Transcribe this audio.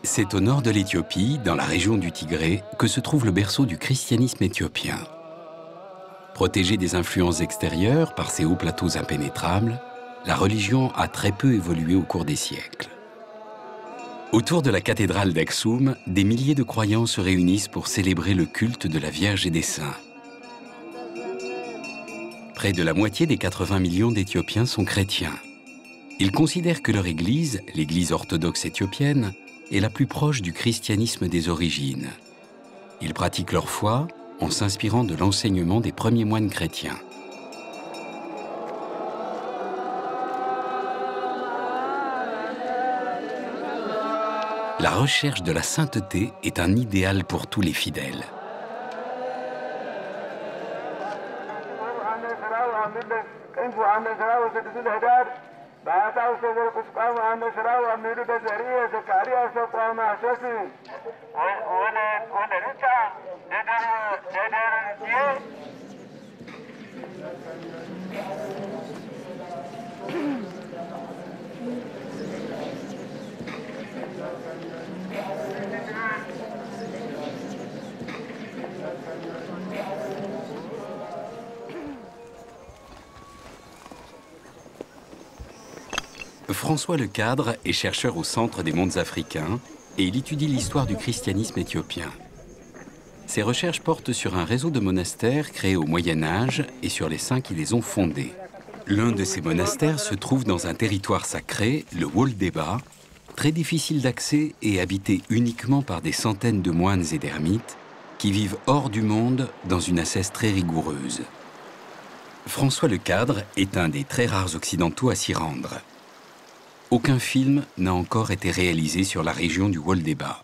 C'est au nord de l'Éthiopie, dans la région du Tigré, que se trouve le berceau du christianisme éthiopien. Protégée des influences extérieures par ses hauts plateaux impénétrables, la religion a très peu évolué au cours des siècles. Autour de la cathédrale d'Aksum, des milliers de croyants se réunissent pour célébrer le culte de la Vierge et des saints. Près de la moitié des 80 millions d'Éthiopiens sont chrétiens. Ils considèrent que leur église, l'église orthodoxe éthiopienne, est la plus proche du christianisme des origines. Ils pratiquent leur foi en s'inspirant de l'enseignement des premiers moines chrétiens. La recherche de la sainteté est un idéal pour tous les fidèles. François Lecadre est chercheur au Centre des mondes africains et il étudie l'histoire du christianisme éthiopien. Ses recherches portent sur un réseau de monastères créés au Moyen Âge et sur les saints qui les ont fondés. L'un de ces monastères se trouve dans un territoire sacré, le Woldeba, très difficile d'accès et habité uniquement par des centaines de moines et d'ermites qui vivent hors du monde dans une ascèse très rigoureuse. François Lecadre est un des très rares occidentaux à s'y rendre. Aucun film n'a encore été réalisé sur la région du Woldeba.